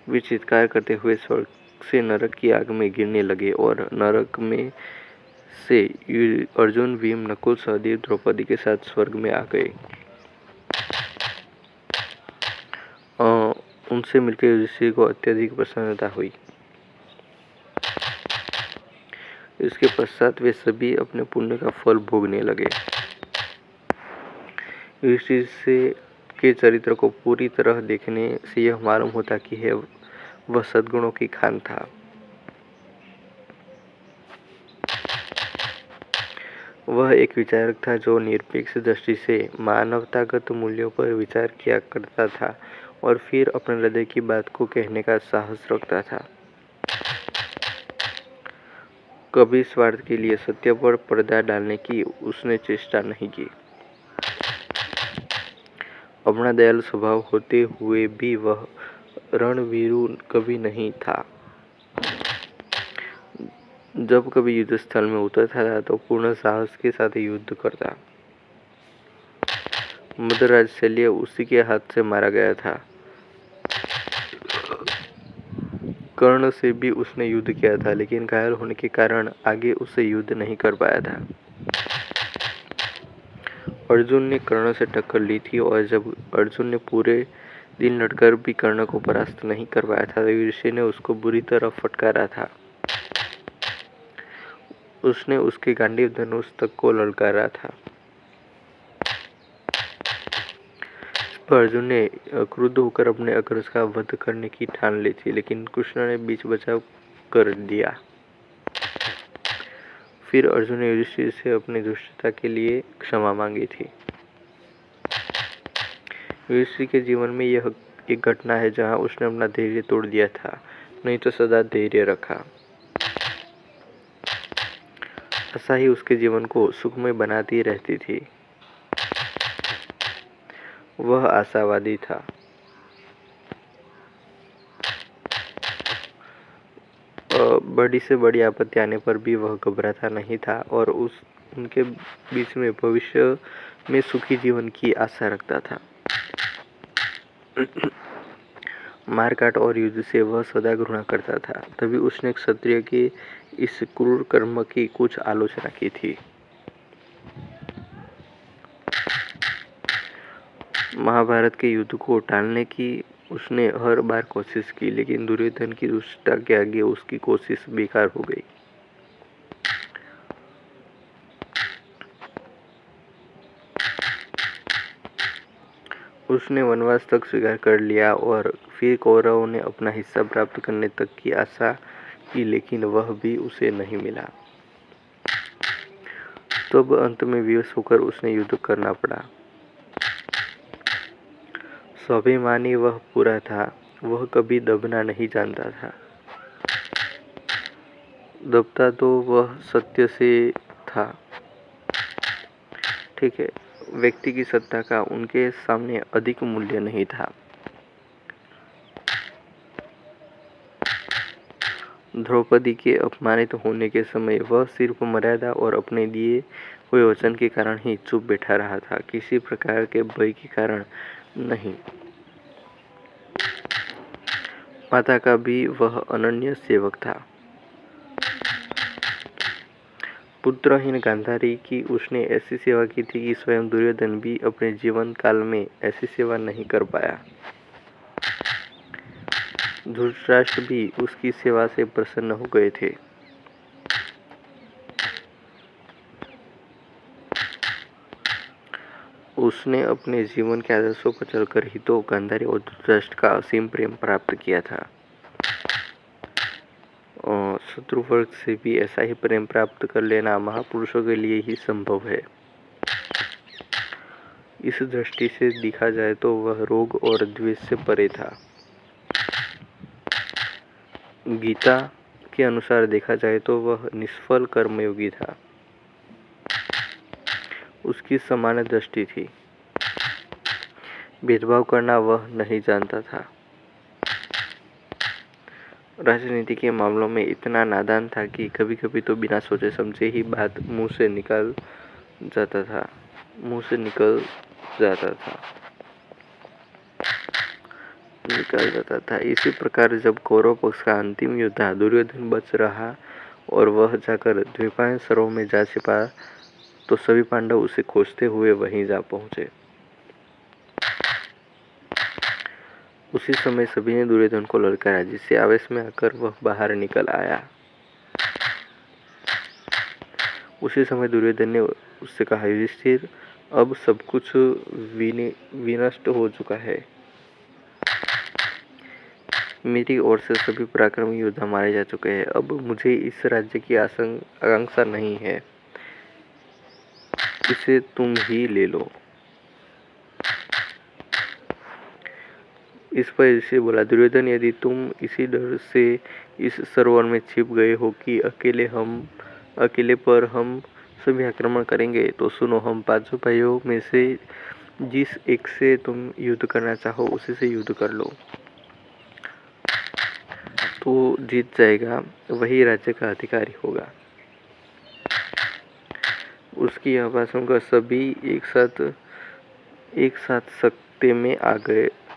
S1: वे चित्कार करते हुए स्वर्ग से नरक की आग में गिरने लगे और नरक में से अर्जुन, भीम, नकुल, सहदेव, द्रौपदी के साथ स्वर्ग में आ गए। उनसे मिलकर युधिष्ठिर को अत्यधिक प्रसन्नता हुई। इसके पश्चात वे सभी अपने पुण्य का फल भोगने लगे। युधिष्ठिर के चरित्र को पूरी तरह देखने से यह मालूम होता कि वह सद्गुणों की खान था। वह एक विचारक था जो निरपेक्ष दृष्टि से मानवतागत मूल्यों पर विचार किया करता था और फिर अपने हृदय की बात को कहने का साहस रखता था। कभी स्वार्थ के लिए सत्य पर पर्दा डालने की उसने चेष्टा नहीं की। अपना दयालु स्वभाव होते हुए भी वह रणवीरु कभी नहीं था। जब कभी युद्ध स्थल में उतरता था तो पूर्ण साहस के साथ युद्ध करता। मद्रराज शल्य उसी के हाथ से मारा गया था। कर्ण से भी उसने युद्ध किया था, लेकिन घायल होने के कारण आगे उससे युद्ध नहीं कर पाया था। अर्जुन ने कर्ण से टक्कर ली थी और जब अर्जुन ने पूरे दिन लड़कर भी कर्ण को परास्त नहीं कर पाया था तो युधिष्ठिर ने उसको बुरी तरह फटकारा था। उसने उसके गांडीव धनुष तक को ललकारा था। अर्जुन ने क्रुद्ध होकर अपने अग्रज का वध करने की ठान ली थी, लेकिन कृष्ण ने बीच बचाव कर दिया। फिर अर्जुन ने युधिष्ठिर से अपनी दुष्टता के लिए क्षमा मांगी थी। युधिष्ठिर के जीवन में यह एक घटना है जहां उसने अपना धैर्य तोड़ दिया था, नहीं तो सदा धैर्य रखा। आशा ही उसके जीवन को सुखमय बनाती रहती थी। वह आशावादी था। बड़ी से बड़ी आपत्ति आने पर भी वह घबराता नहीं था और उनके बीच में भविष्य में सुखी जीवन की आशा रखता था। मारकाट और युद्ध से वह सदा घृणा करता था। तभी उसने क्षत्रिय के इस क्रूर कर्म की कुछ आलोचना की थी। महाभारत के युद्ध को टालने की उसने हर बार कोशिश की, लेकिन दुर्योधन की दुष्टता के आगे उसकी कोशिश बेकार हो गई। उसने वनवास तक स्वीकार कर लिया और फिर कौरवों ने अपना हिस्सा प्राप्त करने तक की आशा की, लेकिन वह भी उसे नहीं मिला। तब अंत में विवश होकर उसने युद्ध करना पड़ा। स्वाभिमानी वह पूरा था, वह कभी दबना नहीं जानता था। दबता तो वह सत्य से था। ठीक है, व्यक्ति की सत्ता का उनके सामने अधिक मूल्य नहीं था। द्रौपदी के अपमानित होने के समय वह सिर्फ मर्यादा और अपने दिए हुए वचन के कारण ही चुप बैठा रहा था, किसी प्रकार के भय के कारण नहीं। माता का भी वह अनन्य सेवक था। पुत्रहीन गांधारी की उसने ऐसी सेवा की थी कि स्वयं दुर्योधन भी अपने जीवन काल में ऐसी सेवा नहीं कर पाया। धृतराष्ट्र भी उसकी सेवा से प्रसन्न हो गए थे। उसने अपने जीवन के आदर्शों पर चलकर ही तो गांधारी और धृतराष्ट्र का असीम प्रेम प्राप्त किया था। शत्रु वर्ग से भी ऐसा ही प्रेम प्राप्त कर लेना महापुरुषों के लिए ही संभव है। इस दृष्टि से देखा जाए तो वह रोग और द्वेष से परे था। गीता के अनुसार देखा जाए तो वह निष्फल कर्मयोगी था। उसकी समान दृष्टि थी। भेदभाव करना वह नहीं जानता था। राजनीति के मामलों में इतना नादान था कि कभी कभी तो बिना सोचे समझे ही बात मुंह से निकल जाता था। इसी प्रकार जब कौरव पक्ष का अंतिम योद्धा दुर्योधन बच रहा और वह जाकर द्वीपायन सरोवर में जा छिपा, तो सभी पांडव उसे खोजते हुए वहीं जा पहुंचे। उसी समय सभी ने दुर्योधन को ललकारा, जिससे आवेश में आकर वह बाहर निकल आया। उसी समय दुर्योधन ने उससे कहा, युधिष्ठिर, अब सब कुछ विनष्ट हो चुका है। मेरी ओर से सभी पराक्रमी योद्धा मारे जा चुके हैं। अब मुझे इस राज्य की आकांक्षा नहीं है, इसे तुम ही ले लो। इस पर ऋषि बोला, दुर्योधन, यदि तुम इसी डर से इस सरोवर में छिप गए हो कि अकेले पर हम सभी आक्रमण करेंगे, तो सुनो, हम पांचों भाइयों में से जिस एक से तुम युद्ध करना चाहो उसी से युद्ध कर लो। तो जीत जाएगा, वही राज्य का अधिकारी होगा। उसकी यह बात सुनकर सभी एक साथ सकते में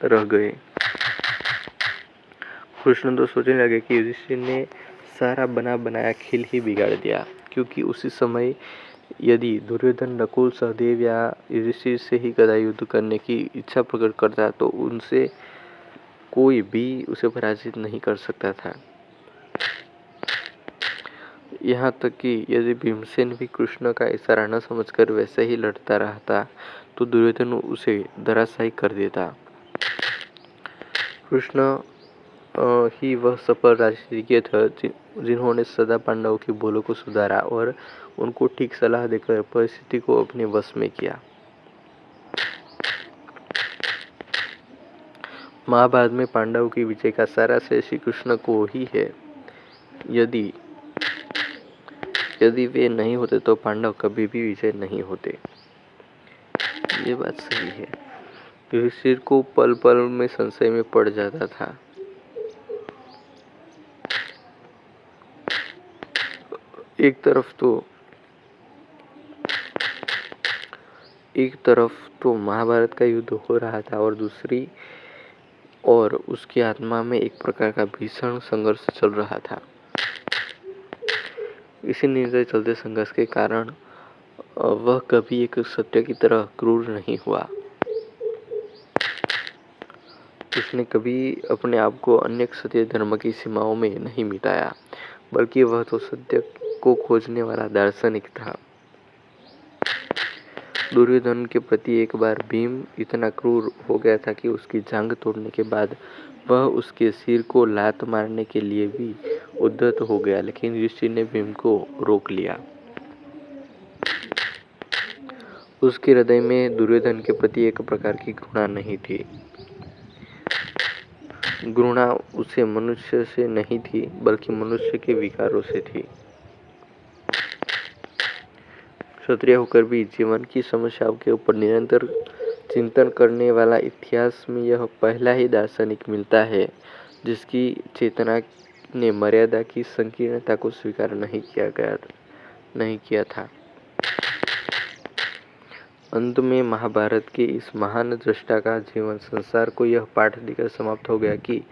S1: रह गए। कृष्ण तो सोचने लगे कि युधिष्ठिर ने सारा बना बनाया खेल ही बिगाड़ दिया, क्योंकि उसी समय यदि दुर्योधन नकुल, सहदेव या युधिष्ठिर से ही गदा युद्ध करने की इच्छा प्रकट करता तो उनसे कोई भी उसे पराजित नहीं कर सकता था। यहाँ तक कि यदि भीमसेन भी कृष्ण का इशारा न समझकर वैसे ही लड़ता रहता तो दुर्योधन उसे धराशायी कर देता। कृष्ण ही वह सफल राजनीतिज्ञ थे जिन्होंने सदा पांडवों की भूलों को सुधारा और उनको ठीक सलाह देकर परिस्थिति को अपने वश में किया। महाभारत में पांडवों की विजय का सारा श्रेय श्री कृष्ण को ही है। यदि वे नहीं होते तो पांडव कभी भी विजय नहीं होते। ये बात सही है। युधिष्ठिर को पल पल में संशय में पड़ जाता था। एक तरफ तो महाभारत का युद्ध हो रहा था और दूसरी ओर उसकी आत्मा में एक प्रकार का भीषण संघर्ष चल रहा था। इसी निर्दय चलते संघर्ष के कारण वह कभी एक सत्य की तरह क्रूर नहीं हुआ। उसने कभी अपने आप को अन्य सत्य धर्म की सीमाओं में नहीं मिटाया, बल्कि वह तो सत्य को खोजने वाला दार्शनिक था। दुर्योधन के प्रति एक बार भीम इतना क्रूर हो गया था कि उसकी जांघ तोड़ने के बाद वह उसके सिर को लात मारने के लिए भी उद्यत हो गया, लेकिन युधिष्ठिर ने भीम को रोक लिया। उसके हृदय में दुर्योधन के प्रति एक प्रकार की घृणा नहीं थी। घृणा उसे मनुष्य से नहीं थी, बल्कि मनुष्य के विकारों से थी। क्षत्रिय होकर भी जीवन की समस्याओं के ऊपर निरंतर चिंतन करने वाला इतिहास में यह पहला ही दार्शनिक मिलता है जिसकी चेतना ने मर्यादा की संकीर्णता को स्वीकार नहीं किया था। अंत में महाभारत के इस महान दृष्टा का जीवन संसार को यह पाठ देकर समाप्त हो गया कि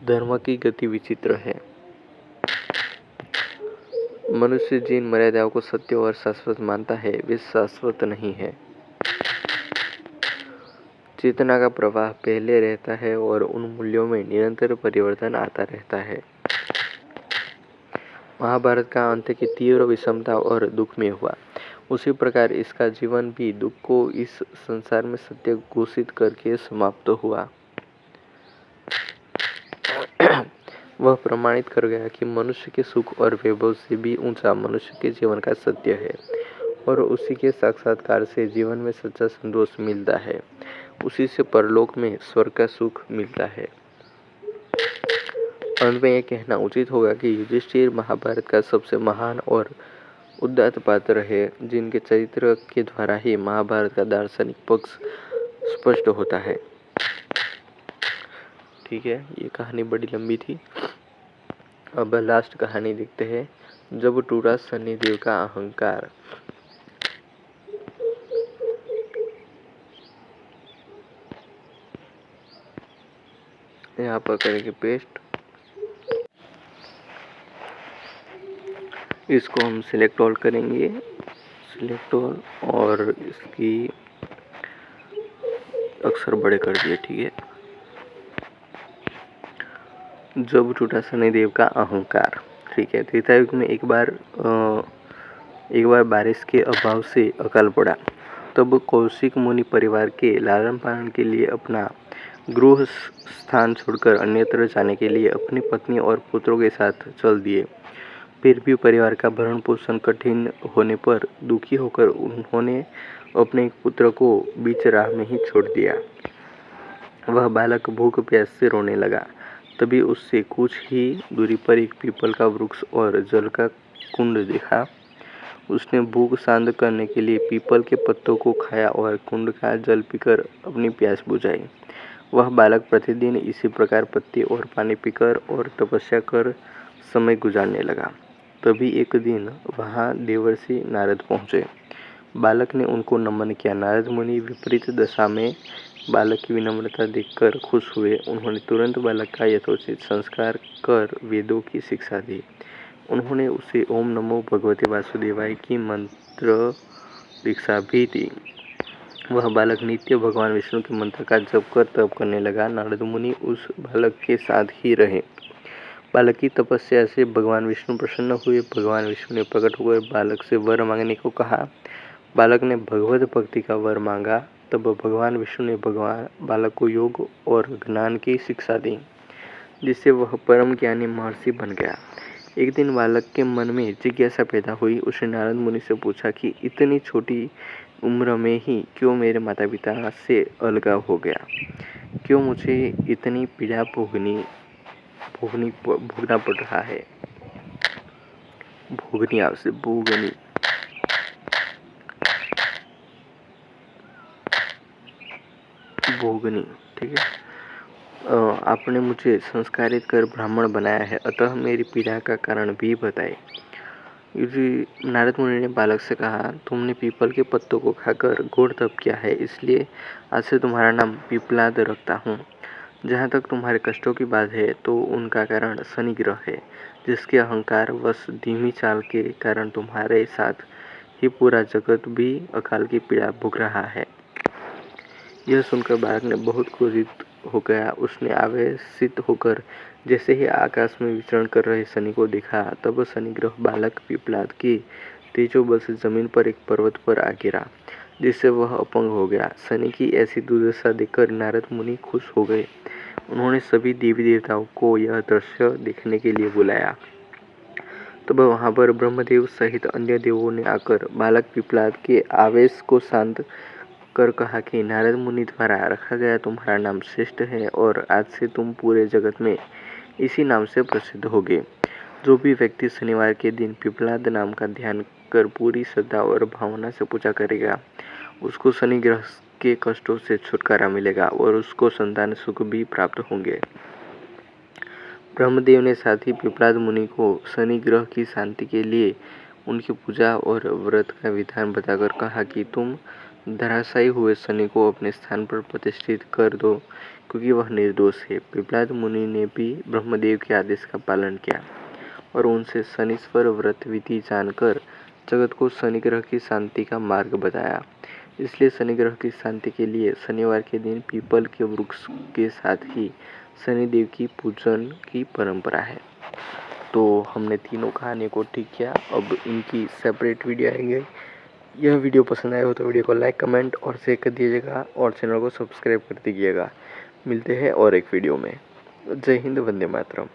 S1: धर्म की गति विचित्र है। मनुष्य जिन मर्यादाओं को सत्य और शाश्वत मानता है वे शाश्वत नहीं है। चेतना का प्रवाह पहले रहता है और उन मूल्यों में निरंतर परिवर्तन आता रहता है। महाभारत का अंत की तीव्र विषमता और दुख में हुआ, उसी प्रकार इसका जीवन भी दुख को इस संसार में सत्य घोषित करके समाप्त हुआ। वह प्रमाणित कर गया कि मनुष्य के सुख और वैभव से भी ऊंचा मनुष्य के जीवन का सत्य है और उसी के साक्षात्कार से जीवन में सच्चा संतोष मिलता है। उसी से परलोक में स्वर्ग का सुख मिलता है। अंत में यह कहना उचित होगा कि युधिष्ठिर महाभारत का सबसे महान और उदात्त पात्र है, जिनके चरित्र के द्वारा ही महाभारत का दार्शनिक पक्ष स्पष्ट होता है। ठीक है, ये कहानी बड़ी लंबी थी। अब लास्ट कहानी देखते हैं। जब टूटा शनिदेव का अहंकार। यहाँ पर करेंगे पेस्ट। इसको हम सिलेक्ट ऑल करेंगे, सिलेक्ट ऑल, और इसकी अक्षर बड़े कर दिए। ठीक है। जब टूटा शनिदेव का अहंकार। ठीक है। त्रेतायुग में एक बार बारिश के अभाव से अकाल पड़ा। तब कौशिक मुनि परिवार के लालन पालन के लिए अपना गृह स्थान छोड़कर अन्यत्र जाने के लिए अपनी पत्नी और पुत्रों के साथ चल दिए। फिर भी परिवार का भरण पोषण कठिन होने पर दुखी होकर उन्होंने अपने एक पुत्र को बीच राह में ही छोड़ दिया। वह बालक भूख प्यास से रोने लगा। तभी उससे कुछ ही दूरी पर एक पीपल का वृक्ष और जल का कुंड देखा। उसने भूख शांत करने के लिए पीपल के पत्तों को खाया और कुंड का जल पीकर अपनी प्यास बुझाई। वह बालक प्रतिदिन इसी प्रकार पत्ते और पानी पीकर और तपस्या कर समय गुजारने लगा। तभी एक दिन वहाँ देवर्षि नारद पहुँचे। बालक ने उनको नमन किया। नारद मुनि विपरीत दशा में बालक की विनम्रता देखकर खुश हुए। उन्होंने तुरंत बालक का यथोचित संस्कार कर वेदों की शिक्षा दी। उन्होंने उसे ओम नमो भगवते वासुदेवाय की मंत्र दीक्षा भी दी। वह बालक नित्य भगवान विष्णु के मंत्र का जप कर तप करने लगा। नारद मुनि उस बालक के साथ ही रहे। बालक की तपस्या से भगवान विष्णु प्रसन्न हुए। भगवान विष्णु ने प्रकट होकर बालक से वर मांगने को कहा। बालक ने भगवत भक्ति का वर मांगा। तब भगवान विष्णु ने बालक को योग और ज्ञान की शिक्षा दी, जिससे वह परम ज्ञानी महर्षि बन गया। एक दिन बालक के मन में जिज्ञासा पैदा हुई। उसने नारद मुनि से पूछा कि इतनी छोटी उम्र में ही क्यों मेरे माता पिता से अलगाव हो गया, क्यों मुझे इतनी पीड़ा भोगना पड़ रहा है। भोगनी। ठीक है। आपने मुझे संस्कारित कर ब्राह्मण बनाया है, अतः मेरी पीड़ा का कारण भी बताए। नारद मुनि ने बालक से कहा, तुमने पीपल के पत्तों को खाकर घोर तप किया है, इसलिए आज से तुम्हारा नाम पिपलाद रखता हूँ। जहाँ तक तुम्हारे कष्टों की बात है तो उनका कारण शनि ग्रह है, जिसके अहंकार वश धीमी चाल के कारण तुम्हारे साथ ही पूरा जगत भी अकाल की पीड़ा भोग रहा है। यह सुनकर बालक ने बहुत क्रोधित हो गया। उसने आवेशित होकर जैसे ही आकाश में विचरण कर रहे शनि को देखा, तब शनि ग्रह बालक पिपलाद की तेजोबल से जमीन पर एक पर्वत पर आ गिरा, जिससे वह अपंग हो गया। शनि की ऐसी दुर्दशा देखकर नारद मुनि खुश हो गए। उन्होंने सभी देवी देवताओं को यह दृश्य देखने के लिए बुलाया। तब वहां पर ब्रह्मदेव सहित अन्य देवों ने आकर बालक पिपलाद के आवेश को शांत कर कहा कि नारद मुनि द्वारा रखा गया तुम्हारा नाम श्रेष्ठ है और आज से तुम पूरे जगत में इसी नाम से प्रसिद्ध होगे। जो भी व्यक्ति शनिवार के दिन पिपलाद नाम का ध्यान कर पूरी श्रद्धा और भावना से पूजा करेगा, उसको शनि ग्रह के कष्टों से छुटकारा मिलेगा और उसको संतान सुख भी प्राप्त होंगे। ब्रह्मदेव ने साथ ही पिपलाद मुनि को शनि ग्रह की शांति के लिए उनकी पूजा और व्रत का विधान बताकर कहा कि तुम धराशायी हुए शनि को अपने स्थान पर प्रतिष्ठित कर दो, क्योंकि वह निर्दोष है। पिपलाद मुनि ने भी ब्रह्मदेव के आदेश का पालन किया और उनसे शनिश्वर व्रत विधि जानकर जगत को शनि ग्रह की शांति का मार्ग बताया। इसलिए शनि ग्रह की शांति के लिए शनिवार के दिन पीपल के वृक्ष के साथ ही शनिदेव की पूजन की परंपरा है। तो हमने तीनों कहानी को ठीक किया। अब इनकी सेपरेट वीडियो आएंगे। यह वीडियो पसंद आया हो तो वीडियो को लाइक, कमेंट और शेयर कर दीजिएगा और चैनल को सब्सक्राइब कर दीजिएगा। मिलते हैं और एक वीडियो में। जय हिंद, वंदे मातरम।